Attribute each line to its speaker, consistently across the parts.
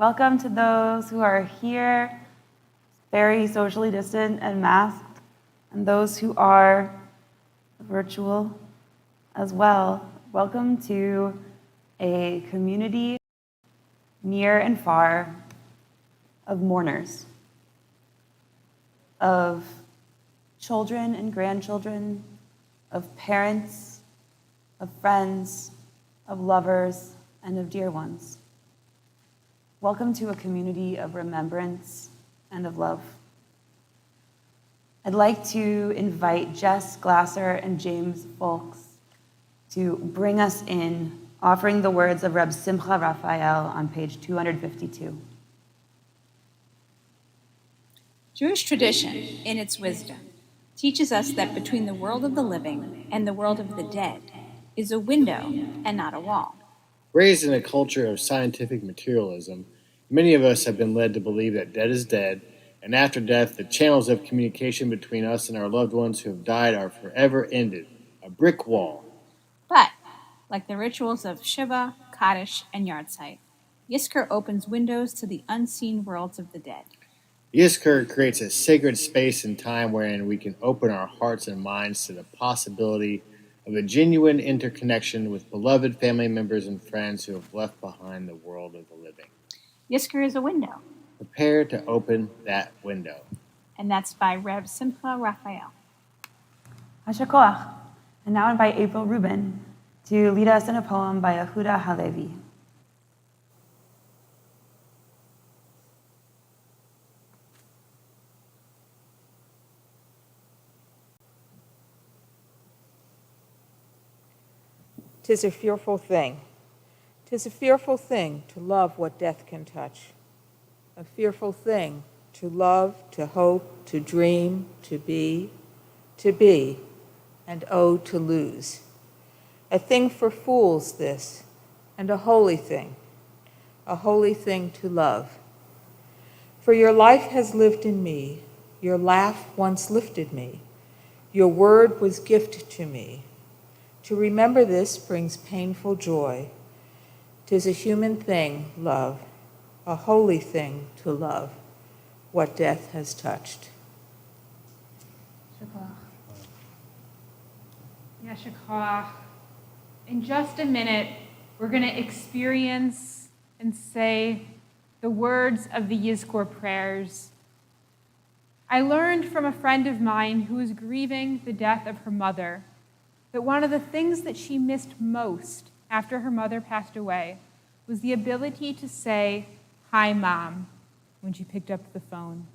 Speaker 1: Welcome to those who are here, very socially distant and masked, and those who are virtual as well. Welcome to a community near and far of mourners, of children and grandchildren, of parents, of friends, of lovers, and of dear ones. Welcome to a community of remembrance and of love. I'd like to invite Jess Glasser and James Folks to bring us in, offering the words of Reb Simcha Raphael on page 252.
Speaker 2: Jewish tradition, in its wisdom, teaches us that between the world of the living and the world of the dead is a window and not a wall.
Speaker 3: Raised in a culture of scientific materialism, many of us have been led to believe that dead is dead, and after death, the channels of communication between us and our loved ones who have died are forever ended, a brick wall.
Speaker 2: But, like the rituals of Shiva, Kaddish, and Yahrzeit, Yizzcor opens windows to the unseen worlds of the dead.
Speaker 3: Yizzcor creates a sacred space and time wherein we can open our hearts and minds to the possibility of a genuine interconnection with beloved family members and friends who have left behind the world of the living.
Speaker 2: Yizzcor is a window.
Speaker 3: Prepare to open that window.
Speaker 2: And that's by Reb Simcha Raphael.
Speaker 1: Ashrae. And now I invite April Rubin to lead us in a poem by Yehuda Halevi.
Speaker 4: "'Tis a fearful thing. 'Tis a fearful thing to love what death can touch. A fearful thing to love, to hope, to dream, to be, and oh, to lose. A thing for fools this, and a holy thing to love. For your life has lived in me, your laugh once lifted me, your word was gift to me. To remember this brings painful joy. 'Tis a human thing, love, a holy thing to love, what death has touched."
Speaker 5: Yeshua. In just a minute, we're going to experience and say the words of the Yizzcor prayers. I learned from a friend of mine who was grieving the death of her mother that one of the things that she missed most after her mother passed away was the ability to say, "Hi, Mom," when she picked up the phone.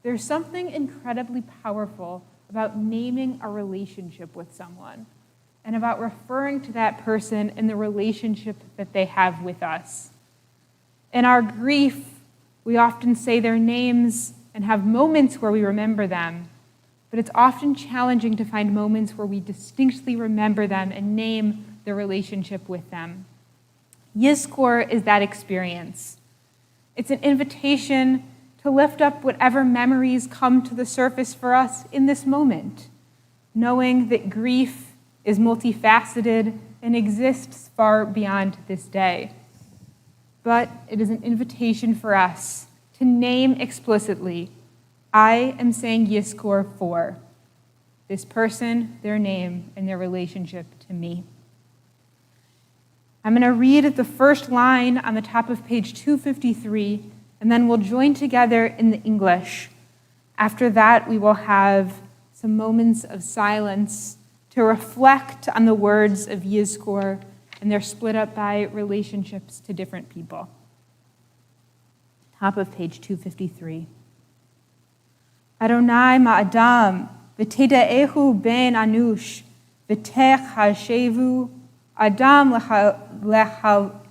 Speaker 5: There's something incredibly powerful about naming a relationship with someone and about referring to that person in the relationship that they have with us. In our grief, we often say their names and have moments where we remember them, but it's often challenging to find moments where we distinctly remember them and name the relationship with them. Yizzcor is that experience. It's an invitation to lift up whatever memories come to the surface for us in this moment, knowing that grief is multifaceted and exists far beyond this day. But it is an invitation for us to name explicitly, I am saying Yizzcor for this person, their name, and their relationship to me. I'm going to read the first line on the top of page 253, and then we'll join together in the English. After that, we will have some moments of silence to reflect on the words of Yizzcor, and they're split up by relationships to different people. Top of page 253. Adonai ma'adam, v'teda'ehu ben anush, v'tech hashevu, adam lehalhevel,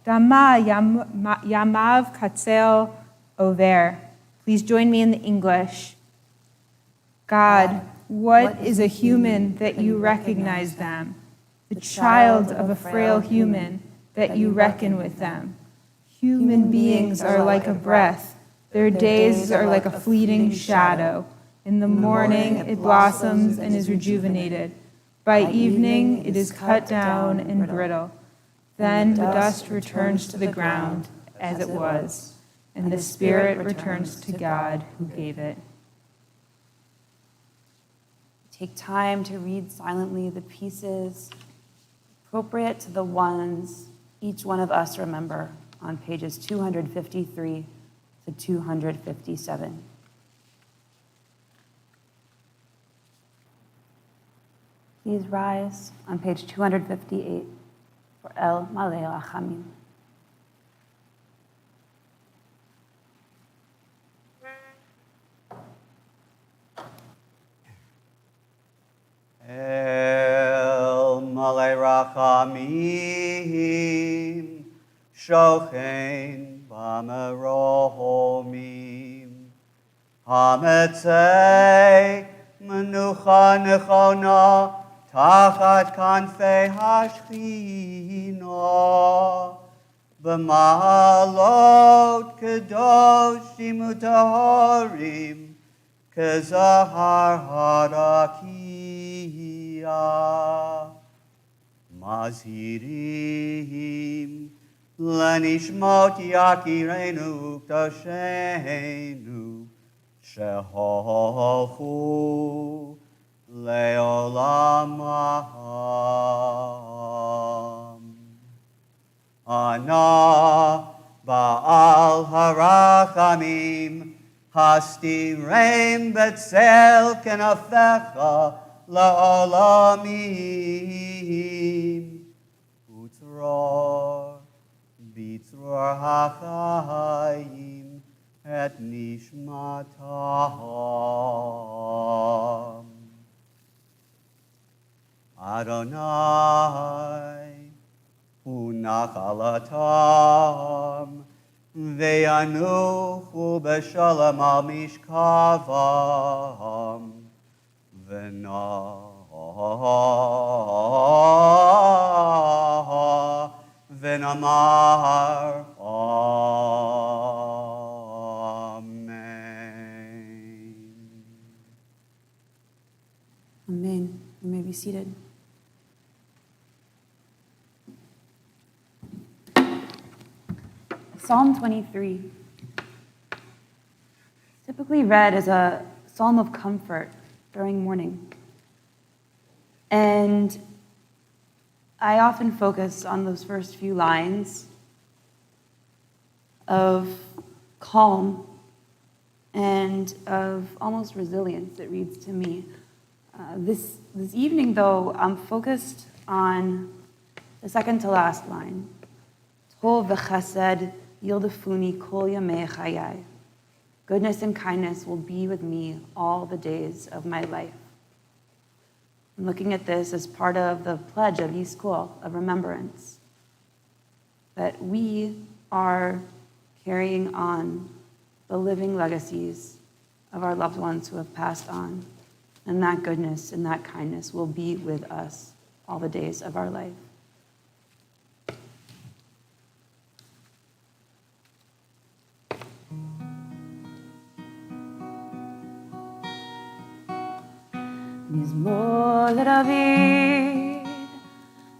Speaker 5: dama yamav katzel over. Please join me in the English. God, what is a human that you recognize them? The child of a frail human that you reckon with them. Human beings are like a breath. Their days are like a fleeting shadow. In the morning it blossoms and is rejuvenated. By evening it is cut down and brittle. Then the dust returns to the ground as it was, and the spirit returns to God who gave it.
Speaker 1: Take time to read silently the pieces appropriate to the ones each one of us remember on pages 253 to 257. Please rise on page 258 for El Malei Rachamim.
Speaker 6: El Malei Rachamim, Shochein B'Meromim, Hametzei Menucha Nechona, Tachat Kanfei Hashchina, B'Malot Kedoshim Utahorim, Kezahar Harakia, Mazhirim Lenishmot Yakirenu Ukdashenu Sheholchu Leolamam. Ana Baal Harachamim Hastirem betzel kenafecha la'olamim. Utzror bitzror hachayim et nishmatam. Adonai hu nachalatam, Ve'anuchu b'shalom al mishkavam, v'namar Amen.
Speaker 1: Amen. You may be seated. Psalm 23, typically read as a psalm of comfort during mourning. And I often focus on those first few lines of calm and of almost resilience, it reads to me. This evening, though, I'm focused on the second to last line. Tov v'chesed yildafuni kol yamei chayai. Goodness and kindness will be with me all the days of my life. I'm looking at this as part of the pledge of Yizzkor, of remembrance, that we are carrying on the living legacies of our loved ones who have passed on, and that goodness and that kindness will be with us all the days of our life. Mizmor leDavid,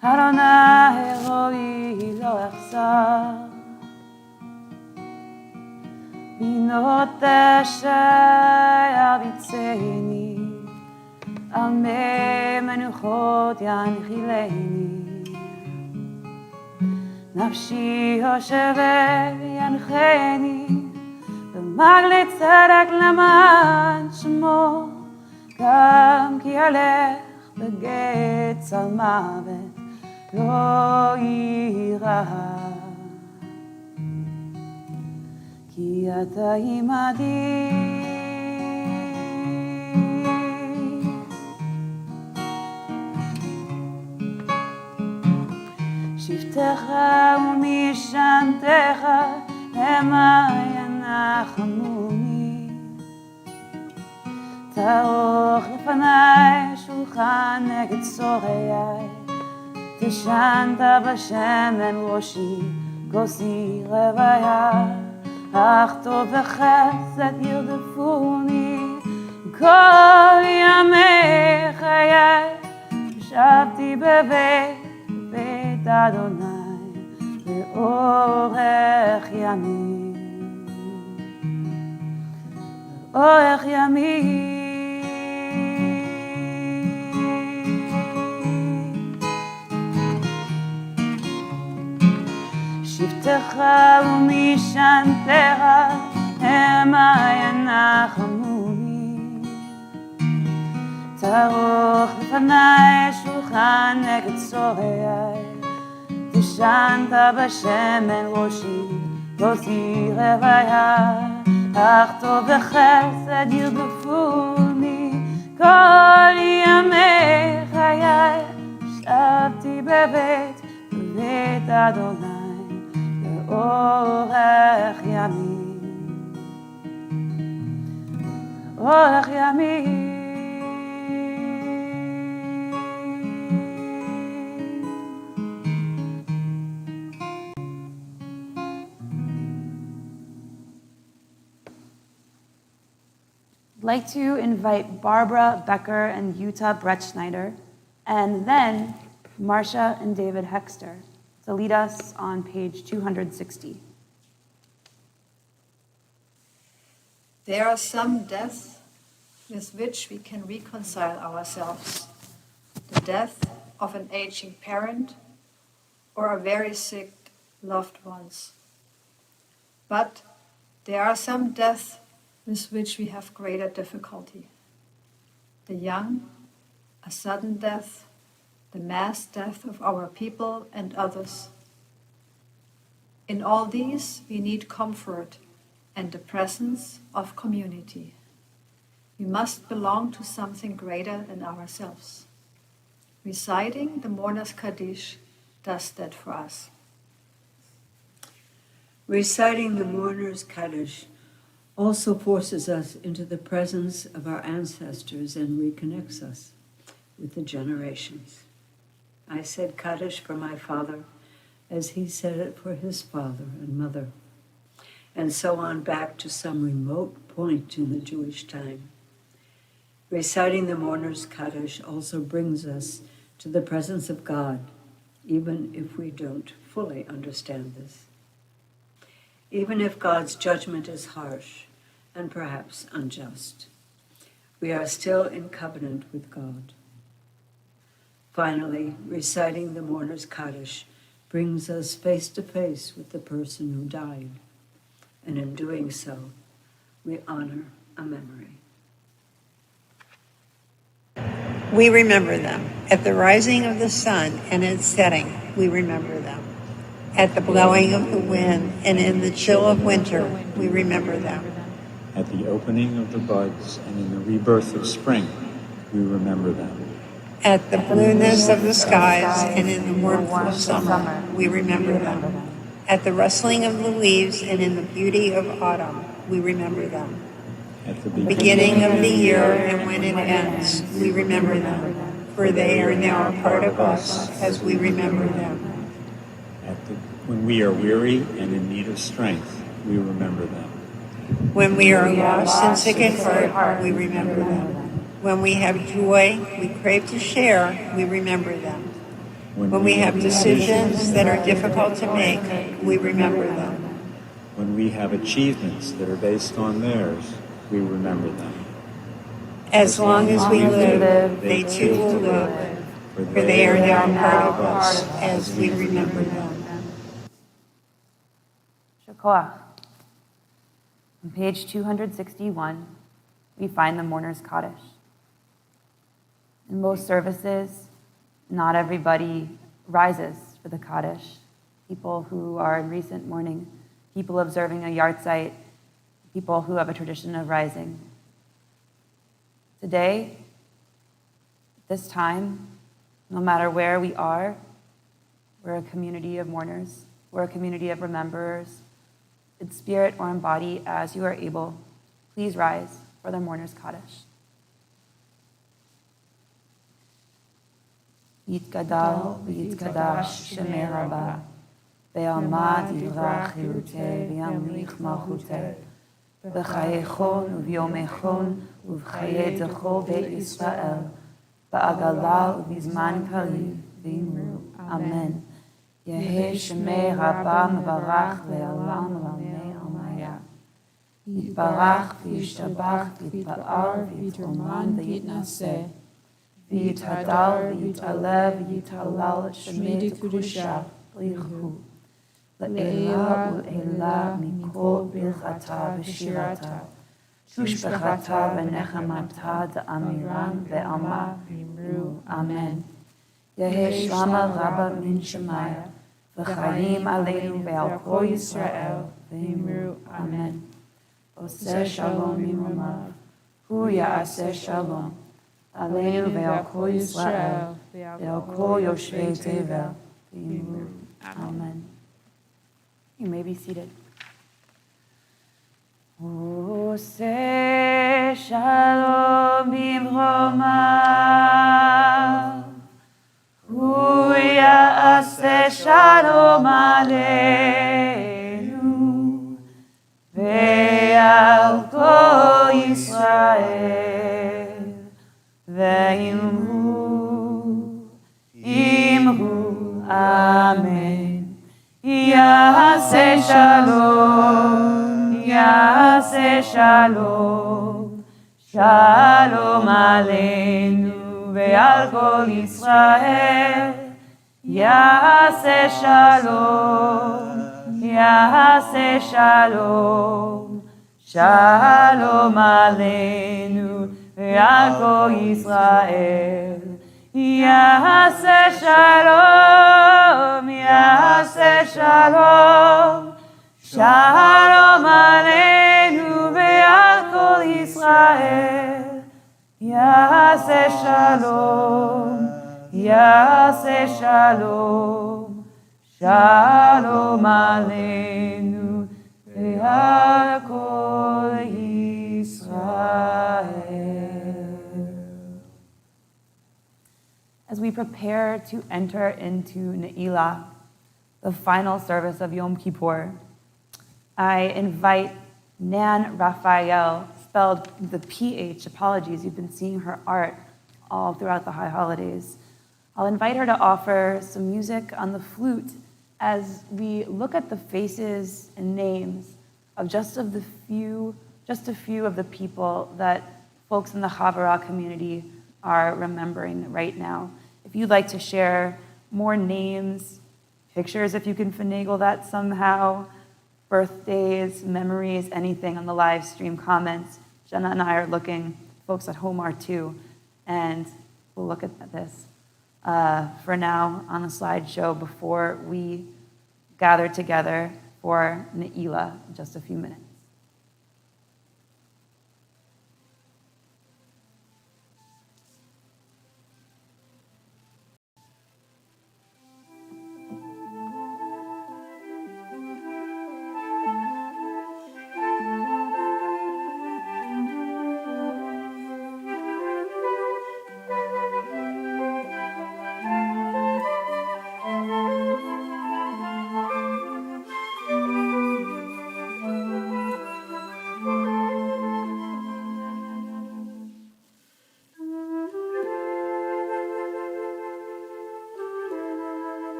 Speaker 1: Adonai Eloi lo echsar. Binot tesher yavitzeni, al mei menuchot yanchileni. Nafshi yoshevet yancheni, b'magli tzedek leman shmo. גם כי הלך בגט צל מוות לא יירא, כי אתה עמדי. שבטך ומשענתך המה ינחמוני. תערוך לפניי שולחן נגד צורריי, תשנת בשמן ראשי כוסי רוויה, אך טוב וחסד ירדפוני כל ימי חיי. ישבתי בבית אדוני לאורך ימים, לאורך ימים. שבטך ומשענתך המה ינחמוני, תערוך לפני שולחן נגד צורריי, תשענת בשמן ראשי, תוציא רוויה, אך טוב וחסד ירדפוני כל ימי חיי. שבתי בבית אדוני לאורך ימים, לאורך ימים. I'd like to invite Barbara Becker and Jutta Brettschneider, and then Marcia and David Hexter to lead us on page 260.
Speaker 7: There are some deaths with which we can reconcile ourselves. The death of an aging parent or a very sick loved ones. But there are some deaths with which we have greater difficulty. The young, a sudden death, the mass death of our people and others. In all these, we need comfort and the presence of community. We must belong to something greater than ourselves. Reciting the Mourners Kaddish does that for us.
Speaker 8: Reciting the Mourners Kaddish also forces us into the presence of our ancestors and reconnects us with the generations. I said Kaddish for my father as he said it for his father and mother, and so on back to some remote point in the Jewish time. Reciting the Mourners Kaddish also brings us to the presence of God, even if we don't fully understand this. Even if God's judgment is harsh and perhaps unjust, we are still in covenant with God. Finally, reciting the Mourners Kaddish brings us face to face with the person who died, and in doing so, we honor a memory.
Speaker 9: We remember them. At the rising of the sun and its setting, we remember them. At the blowing of the wind and in the chill of winter, we remember them.
Speaker 10: At the opening of the buds and in the rebirth of spring, we remember them.
Speaker 9: At the blueness of the skies and in the warmth of summer, we remember them. At the rustling of the leaves and in the beauty of autumn, we remember them.
Speaker 10: At the
Speaker 9: Beginning of the year and when it ends, we remember them. For they are now a part of us as we remember them.
Speaker 10: When we are weary and in need of strength, we remember them.
Speaker 9: When we are lost and sick at heart, we remember them. When we have joy we crave to share, we remember them. When we have decisions that are difficult to make, we remember them.
Speaker 10: When we have achievements that are based on theirs, we remember them.
Speaker 9: As long as we live, they too will live, for they are now part of us as we remember them.
Speaker 1: Shakoach. On page 261, we find the Mourners Kaddish. In most services, not everybody rises for the Kaddish. People who are in recent mourning, people observing a yahrzeit, people who have a tradition of rising. Today, this time, no matter where we are, we're a community of mourners, we're a community of rememberers. In spirit or in body, as you are able, please rise for the Mourners Kaddish. Yitgadal v'yitkadash shemei rabba, ve'almad yivrach chilutei v'yamlich malchutei, v'chayechon u'vyomechon u'v'chayei d'chol beit Yisrael, v'agalal u'vizman kariv v'imru. Amen. יהי שמי רבה מברך לעולם לעולמי עלמיה. יתברך וישתבח ויתפאר ויתרומן ויתנשא. ויתהדל ויתעלה ויתהלל שמי תקודשה בלי חוט. לעילה ולעילה מכל ברכתה ושירתה. תושבחתה ונחמתה דאמירן ועלמה ואמרו אמן. יהי שלמה רבה מן שמיה, וחיים עלינו ועל כל ישראל, ואמרו אמן. עושה שלום ממרומיו, הוא יעשה שלום, עלינו ועל כל ישראל, ועל כל יושבי תבל, ואמרו אמן. You may be seated. עושה שלום במרומיו, הוא יעשה שלום עלינו ועל כל ישראל, ואמרו אמן. יעשה שלום, יעשה שלום, שלום עלינו ועל כל ישראל. יעשה שלום, יעשה שלום, שלום עלינו ועל כל ישראל. יעשה שלום, יעשה שלום, שלום עלינו ועל כל ישראל. יעשה שלום, יעשה שלום, שלום עלינו ועל כל ישראל. As we prepare to enter into Ne'ilah, the final service of Yom Kippur, I invite Nan Raphael, spelled the PH, apologies, you've been seeing her art all throughout the high holidays. I'll invite her to offer some music on the flute as we look at the faces and names of just a few of the people that folks in the Havurah community are remembering right now. If you'd like to share more names, pictures, if you can finagle that somehow, birthdays, memories, anything on the live stream comments, Jenna and I are looking, folks at home are too, and we'll look at this for now on the slideshow before we gather together for Ne'ilah in just a few minutes.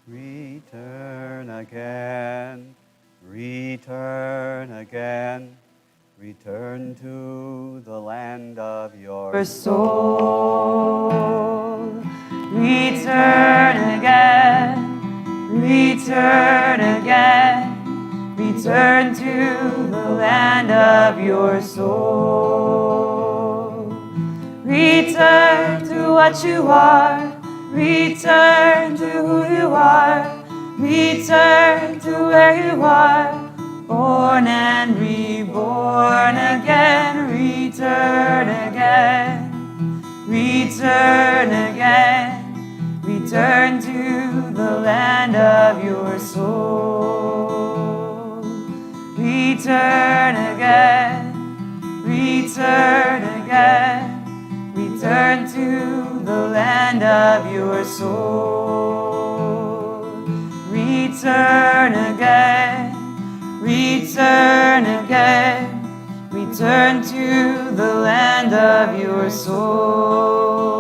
Speaker 6: Return again, return again, return to the land of your
Speaker 1: soul. Return again, return again, return to the land of your soul. Return to what you are, return to who you are, return to where you are, born and reborn again, return again, return again, return to the land of your soul. Return again, return again, return to the land of your soul. Return again, return again, return to the land of your soul.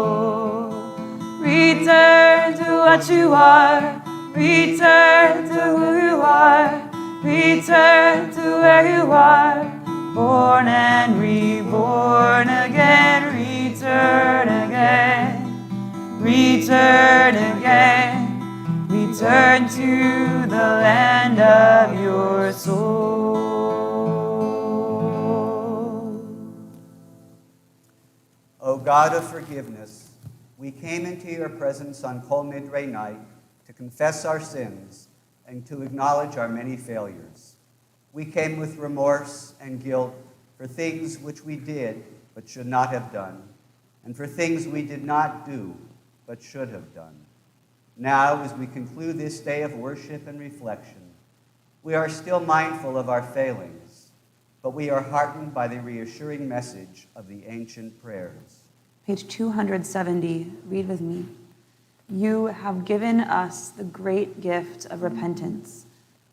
Speaker 1: Return to what you are, return to who you are, return to where you are, born and reborn again, return again, return again, return to the land of your soul.
Speaker 6: O God of forgiveness, we came into your presence on Kol Nidre night to confess our sins and to acknowledge our many failures. We came with remorse and guilt for things which we did but should not have done, and for things we did not do but should have done. Now, as we conclude this day of worship and reflection, we are still mindful of our failings, but we are heartened by the reassuring message of the ancient prayers.
Speaker 1: Page 270, read with me. You have given us the great gift of repentance.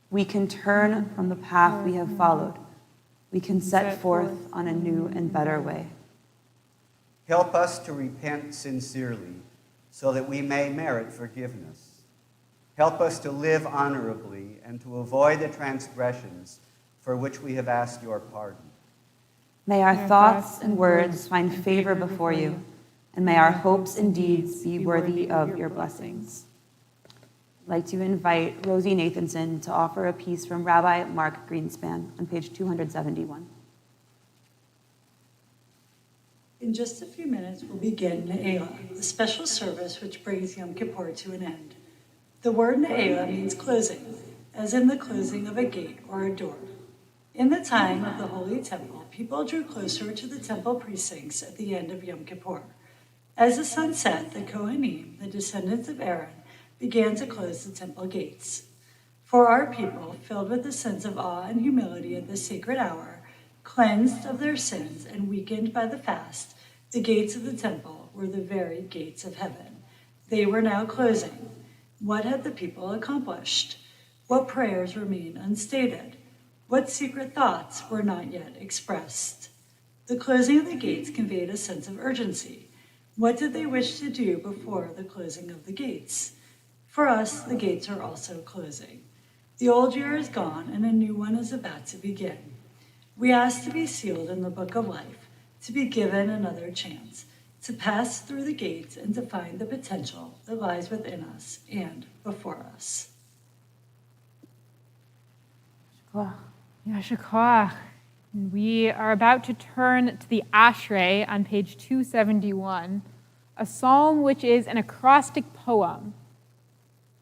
Speaker 1: We can turn from the path we have followed. We can set forth on a new and better way.
Speaker 6: Help us to repent sincerely so that we may merit forgiveness. Help us to live honorably and to avoid the transgressions for which we have asked your pardon.
Speaker 1: May our thoughts and words find favor before you, and may our hopes and deeds be worthy of your blessings. I'd like to invite Rosie Nathanson to offer a piece from Rabbi Mark Greenspan on page 271.
Speaker 11: In just a few minutes, we'll begin Ne'elah, the special service which brings Yom Kippur to an end. The word Ne'elah means closing, as in the closing of a gate or a door. In the time of the Holy Temple, people drew closer to the temple precincts at the end of Yom Kippur. As the sun set, the Kohanim, the descendants of Aaron, began to close the temple gates. For our people, filled with a sense of awe and humility at this sacred hour, cleansed of their sins and weakened by the fast, the gates of the temple were the very gates of heaven. They were now closing. What had the people accomplished? What prayers remained unstated? What secret thoughts were not yet expressed? The closing of the gates conveyed a sense of urgency. What did they wish to do before the closing of the gates? For us, the gates are also closing. The old year is gone and a new one is about to begin. We ask to be sealed in the book of life, to be given another chance, to pass through the gates and to find the potential that lies within us and before us.
Speaker 5: Yizzcor. We are about to turn to the Ashrae on page 271, a psalm which is an acrostic poem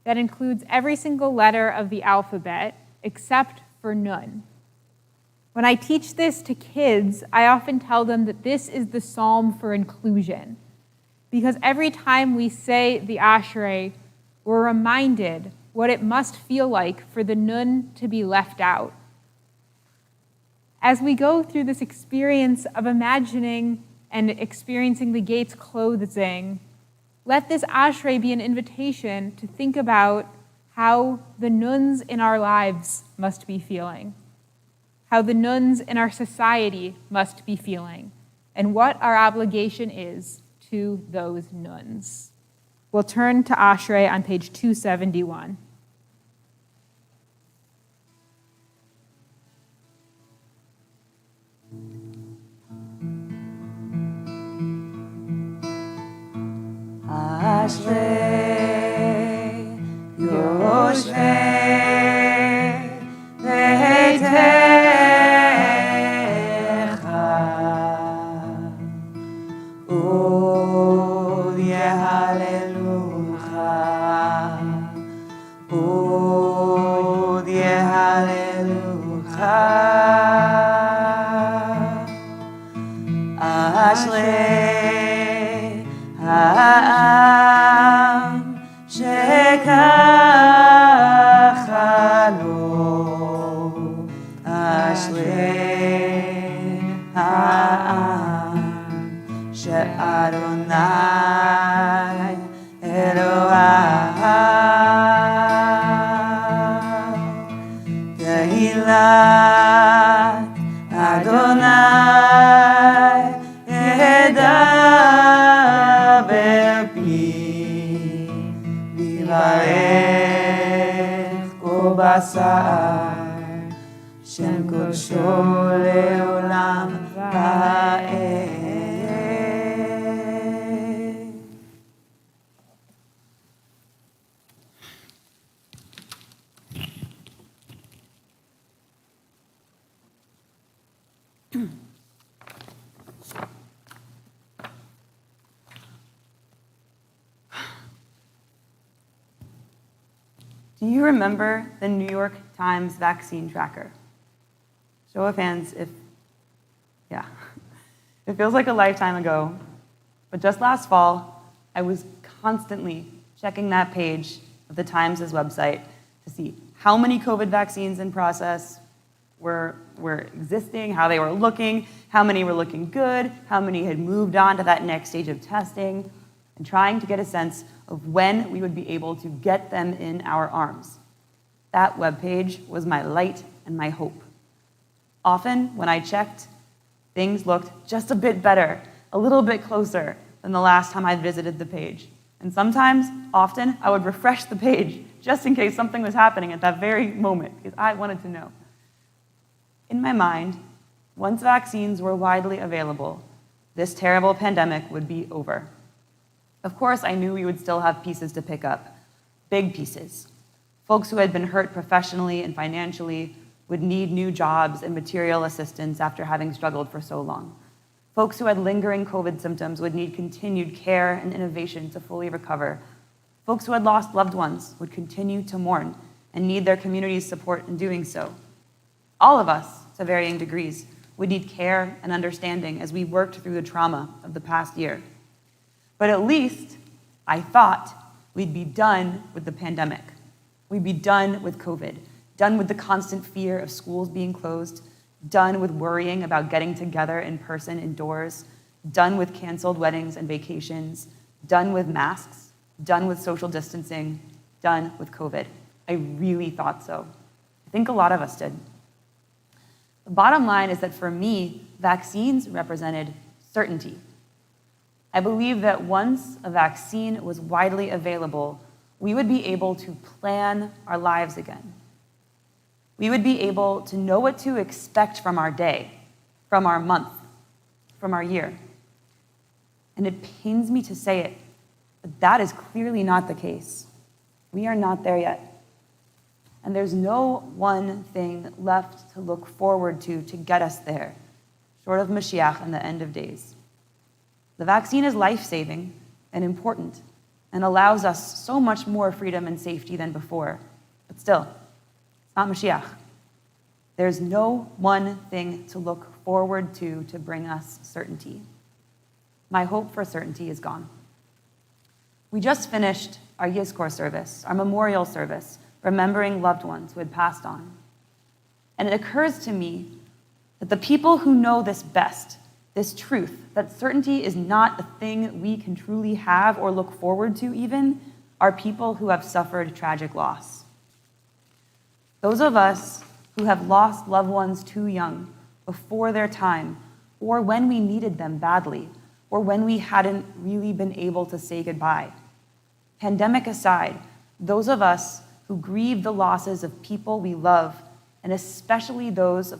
Speaker 5: that includes every single letter of the alphabet except for Nun. When I teach this to kids, I often tell them that this is the psalm for inclusion, because every time we say the Ashrae, we're reminded what it must feel like for the Nun to be left out. As we go through this experience of imagining and experiencing the gates closing, let this Ashrae be an invitation to think about how the nuns in our lives must be feeling, how the nuns in our society must be feeling, and what our obligation is to those nuns. We'll turn to Ashrae on page 271.
Speaker 1: Ashrae Yoshvei Beitecha Od Yehalelucha Od Yehalelucha Ashrae Ha'am Shekacha lo Ashrae Ha'am She'Adonai Eloah Tehilat Adonai Yedaber pi Vivarech kol basar Shem kodsho leolam va'ed. Do you remember the New York Times vaccine tracker? Show of hands if, yeah. It feels like a lifetime ago, but just last fall, I was constantly checking that page of the Times' website to see how many COVID vaccines in process were existing, how they were looking, how many were looking good, how many had moved on to that next stage of testing, and trying to get a sense of when we would be able to get them in our arms. That webpage was my light and my hope. Often, when I checked, things looked just a bit better, a little bit closer than the last time I visited the page. And sometimes, often, I would refresh the page just in case something was happening at that very moment, because I wanted to know. In my mind, once vaccines were widely available, this terrible pandemic would be over. Of course, I knew we would still have pieces to pick up, big pieces. Folks who had been hurt professionally and financially would need new jobs and material assistance after having struggled for so long. Folks who had lingering COVID symptoms would need continued care and innovation to fully recover. Folks who had lost loved ones would continue to mourn and need their community's support in doing so. All of us, to varying degrees, would need care and understanding as we worked through the trauma of the past year. But at least, I thought, we'd be done with the pandemic. We'd be done with COVID, done with the constant fear of schools being closed, done with worrying about getting together in person indoors, done with canceled weddings and vacations, done with masks, done with social distancing, done with COVID. I really thought so. I think a lot of us did. The bottom line is that for me, vaccines represented certainty. I believe that once a vaccine was widely available, we would be able to plan our lives again. We would be able to know what to expect from our day, from our month, from our year. And it pains me to say it, but that is clearly not the case. We are not there yet. And there's no one thing left to look forward to get us there, short of Mashiach and the end of days. The vaccine is life-saving and important and allows us so much more freedom and safety than before. But still, it's not Mashiach. There's no one thing to look forward to bring us certainty. My hope for certainty is gone. We just finished our Yizzkor service, our memorial service, remembering loved ones who had passed on. And it occurs to me that the people who know this best, this truth, that certainty is not a thing we can truly have or look forward to even, are people who have suffered tragic loss. Those of us who have lost loved ones too young, before their time, or when we needed them badly, or when we hadn't really been able to say goodbye. Pandemic aside, those of us who grieve the losses of people we love, and especially those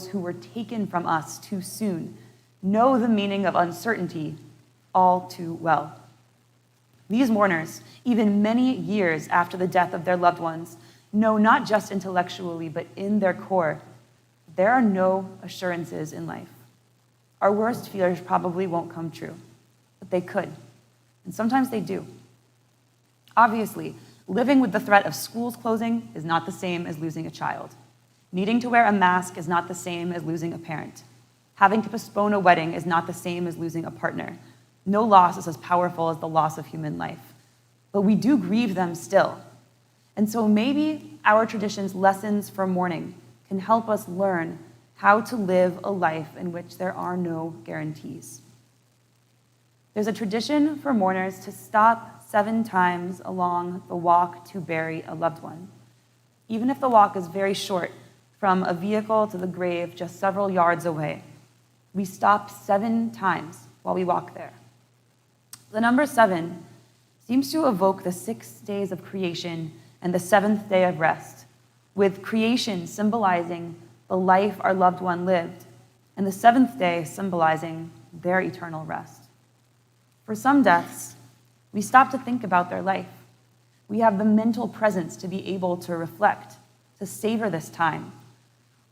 Speaker 1: who were taken from us too soon, know the meaning of uncertainty all too well. These mourners, even many years after the death of their loved ones, know not just intellectually, but in their core, there are no assurances in life. Our worst fears probably won't come true, but they could, and sometimes they do. Obviously, living with the threat of schools closing is not the same as losing a child. Needing to wear a mask is not the same as losing a parent. Having to postpone a wedding is not the same as losing a partner. No loss is as powerful as the loss of human life. But we do grieve them still. And so maybe our tradition's lessons for mourning can help us learn how to live a life in which there are no guarantees. There's a tradition for mourners to stop 7 times along the walk to bury a loved one. Even if the walk is very short, from a vehicle to the grave just several yards away, we stop 7 times while we walk there. The number 7 seems to evoke the 6 days of creation and the 7th day of rest, with creation symbolizing the life our loved one lived, and the 7th day symbolizing their eternal rest. For some deaths, we stop to think about their life. We have the mental presence to be able to reflect, to savor this time.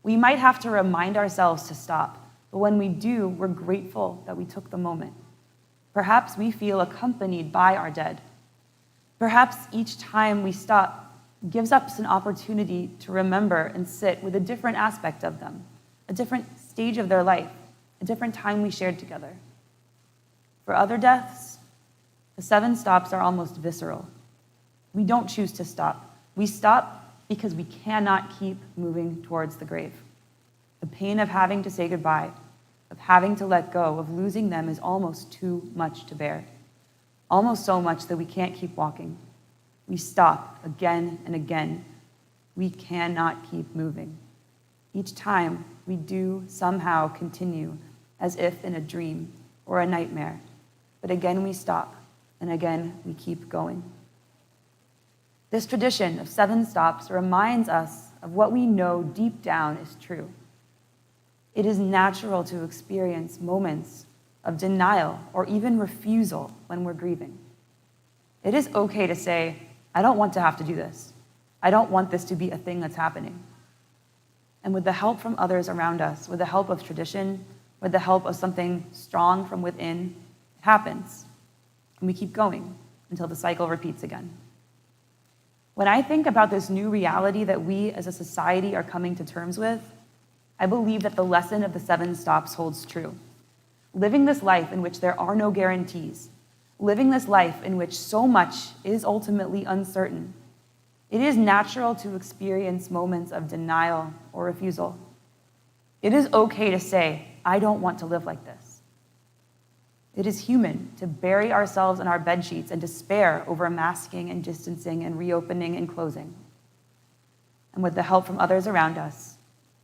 Speaker 1: We might have to remind ourselves to stop, but when we do, we're grateful that we took the moment. Perhaps we feel accompanied by our dead. Perhaps each time we stop gives us an opportunity to remember and sit with a different aspect of them, a different stage of their life, a different time we shared together. For other deaths, the 7 stops are almost visceral. We don't choose to stop. We stop because we cannot keep moving towards the grave. The pain of having to say goodbye, of having to let go, of losing them is almost too much to bear. Almost so much that we can't keep walking. We stop again and again. We cannot keep moving. Each time we do somehow continue as if in a dream or a nightmare. But again we stop, and again we keep going. This tradition of 7 stops reminds us of what we know deep down is true. It is natural to experience moments of denial or even refusal when we're grieving. It is okay to say, I don't want to have to do this. I don't want this to be a thing that's happening. And with the help from others around us, with the help of tradition, with the help of something strong from within, it happens. And we keep going until the cycle repeats again. When I think about this new reality that we as a society are coming to terms with, I believe that the lesson of the 7 stops holds true. Living this life in which there are no guarantees, living this life in which so much is ultimately uncertain, it is natural to experience moments of denial or refusal. It is okay to say, I don't want to live like this. It is human to bury ourselves in our bedsheets and despair over masking and distancing and reopening and closing. And with the help from others around us,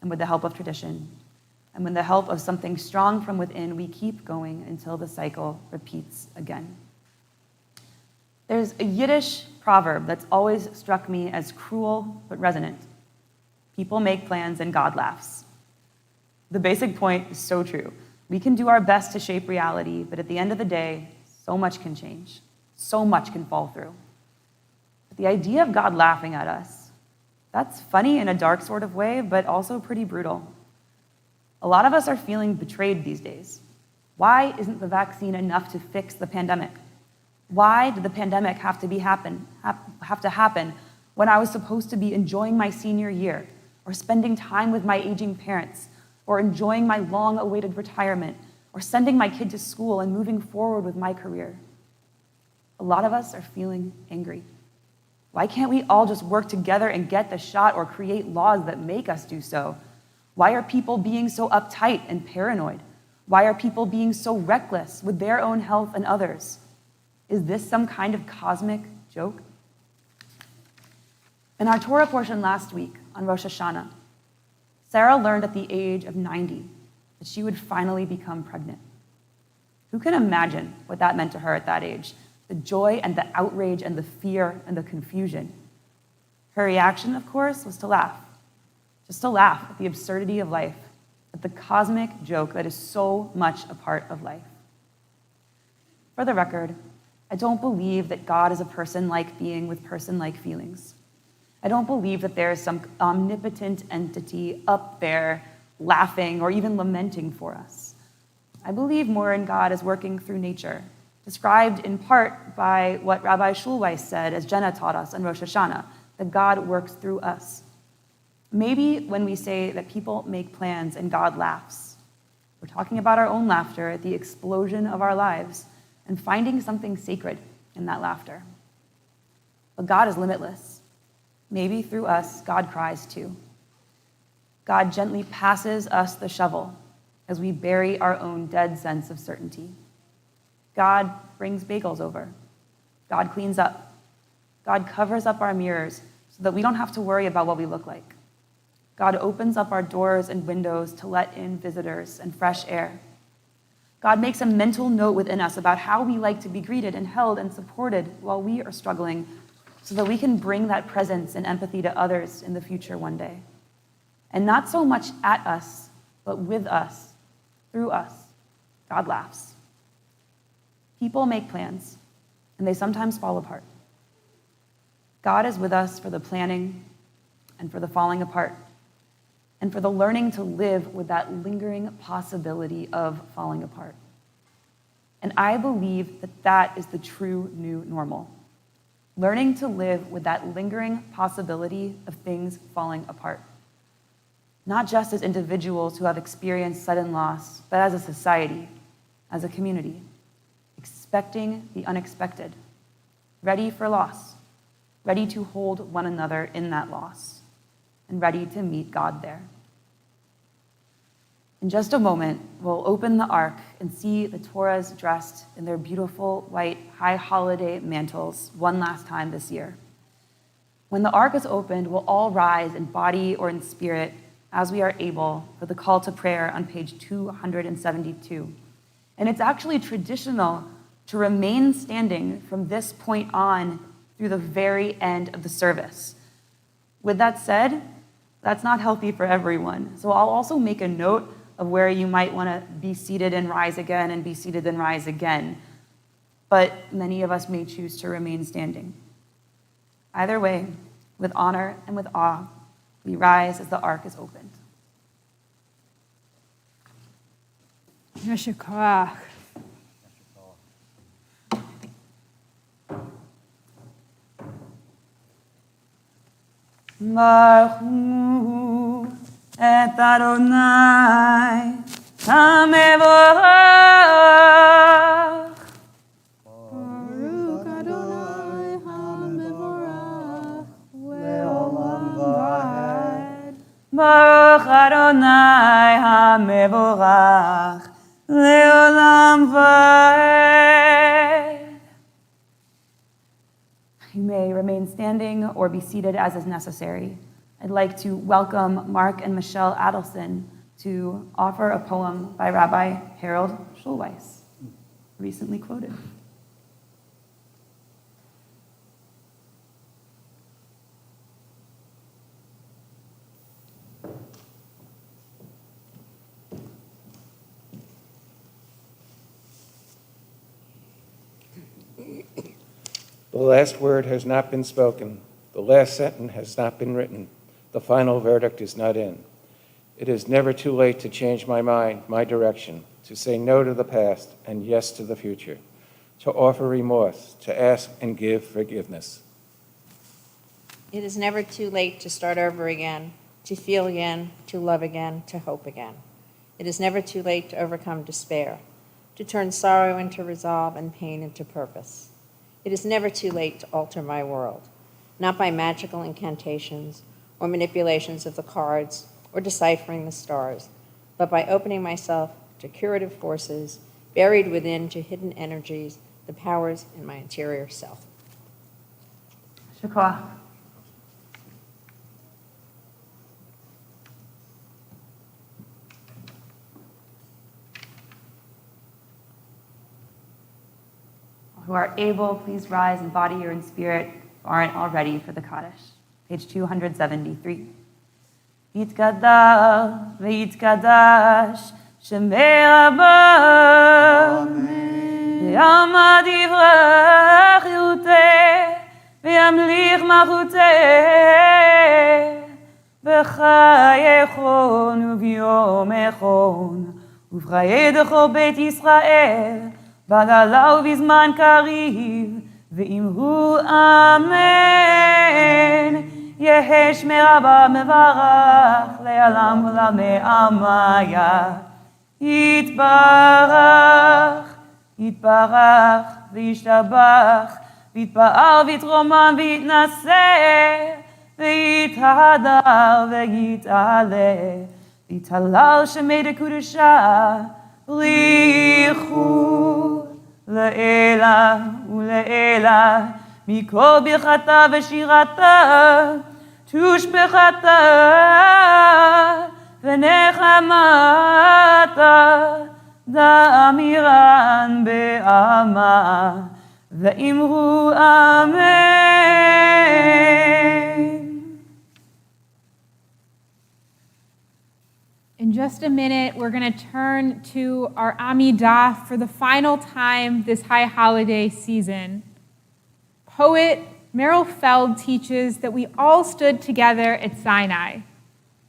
Speaker 1: and with the help of tradition, and with the help of something strong from within, we keep going until the cycle repeats again. There's a Yiddish proverb that's always struck me as cruel but resonant. People make plans and God laughs. The basic point is so true. We can do our best to shape reality, but at the end of the day, so much can change. So much can fall through. But the idea of God laughing at us, that's funny in a dark sort of way, but also pretty brutal. A lot of us are feeling betrayed these days. Why isn't the vaccine enough to fix the pandemic? Why did the pandemic have to happen when I was supposed to be enjoying my senior year, or spending time with my aging parents, or enjoying my long-awaited retirement, or sending my kid to school and moving forward with my career? A lot of us are feeling angry. Why can't we all just work together and get the shot or create laws that make us do so? Why are people being so uptight and paranoid? Why are people being so reckless with their own health and others? Is this some kind of cosmic joke? In our Torah portion last week on Rosh Hashanah, Sarah learned at the age of 90 that she would finally become pregnant. Who can imagine what that meant to her at that age? the joy and the outrage and the fear and the confusion. Her reaction, of course, was to laugh. Just to laugh at the absurdity of life, at the cosmic joke that is so much a part of life. For the record, I don't believe that God is a person-like being with person-like feelings. I don't believe that there is some omnipotent entity up there laughing or even lamenting for us. I believe more in God as working through nature, described in part by what Rabbi Schulweis said, as Jenna taught us on Rosh Hashanah, that God works through us. Maybe when we say that people make plans and God laughs, we're talking about our own laughter at the explosion of our lives and finding something sacred in that laughter. But God is limitless. Maybe through us, God cries too. God gently passes us the shovel as we bury our own dead sense of certainty. God brings bagels over. God cleans up. God covers up our mirrors so that we don't have to worry about what we look like. God opens up our doors and windows to let in visitors and fresh air. God makes a mental note within us about how we like to be greeted and held and supported while we are struggling, so that we can bring that presence and empathy to others in the future one day. And not so much at us, but with us, through us, God laughs. People make plans, and they sometimes fall apart. God is with us for the planning and for the falling apart, and for the learning to live with that lingering possibility of falling apart. And I believe that that is the true new normal. Learning to live with that lingering possibility of things falling apart. Not just as individuals who have experienced sudden loss, but as a society, as a community, expecting the unexpected, ready for loss, ready to hold one another in that loss, and ready to meet God there. In just a moment, we'll open the ark and see the Torahs dressed in their beautiful white high holiday mantles one last time this year. When the ark is opened, we'll all rise in body or in spirit as we are able for the call to prayer on page 272. And it's actually traditional to remain standing from this point on through the very end of the service. With that said, that's not healthy for everyone. So I'll also make a note of where you might want to be seated and rise again and be seated and rise again. But many of us may choose to remain standing. Either way, with honor and with awe, we rise as the ark is opened.
Speaker 5: Yizzcor.
Speaker 1: Baruch et Adonai HaMevorach.
Speaker 5: Baruch Adonai HaMevorach
Speaker 6: Le'olam va'ed.
Speaker 1: Baruch Adonai HaMevorach Le'olam va'ed. You may remain standing or be seated as is necessary. I'd like to welcome Mark and Michelle Adelson to offer a poem by Rabbi Harold Schulweis, recently quoted.
Speaker 12: The last word has not been spoken. The last sentence has not been written. The final verdict is not in. It is never too late to change my mind, my direction, to say no to the past and yes to the future, to offer remorse, to ask and give forgiveness.
Speaker 9: It is never too late to start over again, to feel again, to love again, to hope again. It is never too late to overcome despair, to turn sorrow into resolve and pain into purpose. It is never too late to alter my world, not by magical incantations or manipulations of the cards or deciphering the stars, but by opening myself to curative forces buried within, to hidden energies, the powers in my interior self.
Speaker 1: Shofar. Who are able, please rise in body or in spirit, who aren't already for the Kaddish. Page 273. Yitkadal v'yitkadash shemei Rabba v'yamad yivrach yuteh v'yamlich machuteh b'chayechon u'v'yomechon u'v'chaye dechol beit Yisrael b'gala u'v'zman kariv v'imhu amen. Yehesh merabah mevarach le'alam u'lamei amaya. Yitbarach, yitbarach, v'yishtabach, v'yitpa'al, v'yitromam, v'yitnaseh, v'yithadar, v'yitaleh, v'yitalal shemei dekudusha, richu le'ela u'le'ela, mikol birchata v'shirata, tushbechata, v'nechamata, da'amiran be'ama, v'imru amen.
Speaker 5: In just a minute, we're going to turn to our Amidah for the final time this high holiday season. Poet Merrill Feld teaches that we all stood together at Sinai,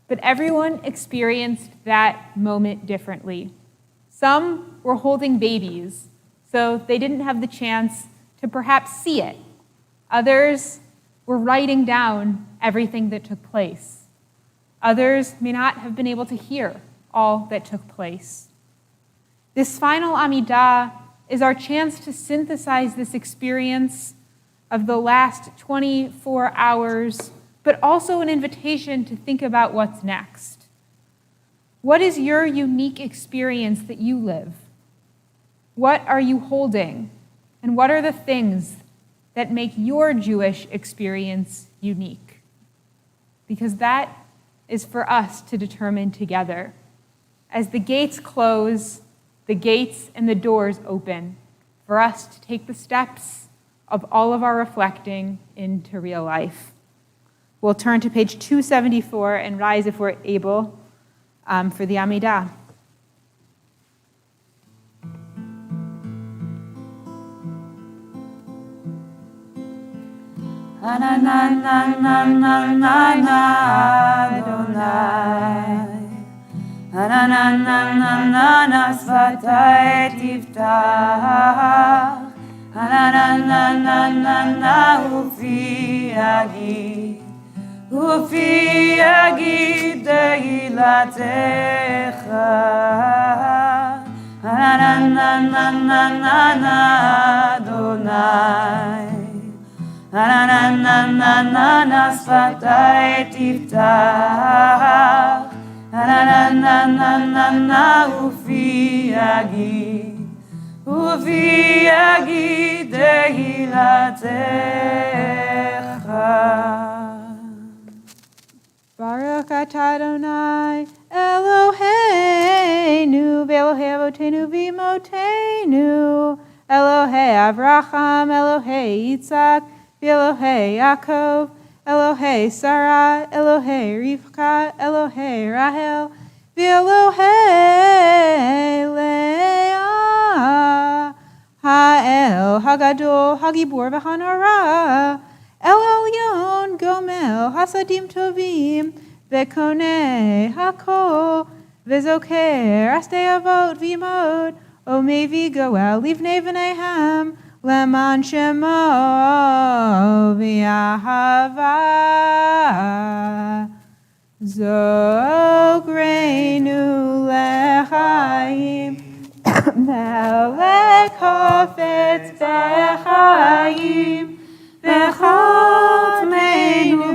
Speaker 5: but everyone experienced that moment differently. Some were holding babies, so they didn't have the chance to perhaps see it. Others were writing down everything that took place. Others may not have been able to hear all that took place. This final Amidah is our chance to synthesize this experience of the last 24 hours, but also an invitation to think about what's next. What is your unique experience that you live? What are you holding? And what are the things that make your Jewish experience unique? Because that is for us to determine together. As the gates close, the gates and the doors open for us to take the steps of all of our reflecting into real life. We'll turn to page 274 and rise if we're able for the Amidah.
Speaker 1: Ananana svatay tiftach, ananana ufi agid tehilatecha, ananana Adonai, ananana svatay tiftach, ananana ufi agid tehilatecha.
Speaker 5: Baruch atah Adonai Eloheinu v'Elohei Avotenu v'Imotenu Elohei Avraham Elohei Yitzhak v'Elohei Yaakov Elohei Sarah Elohei Rivka Elohei Rahel v'Elohei Leah Ha'el Hagadol Hagibor v'Hanara El Elyon Gomel Hasadim Tovim Vekoneh Hakol Vezoker Astei Avot Vimod Omevi Goel Livnei V'Neham Leman Shemo V'Yahava Zogreinu Lechaim Melech Hafetz Bechaim V'chol Tmeinu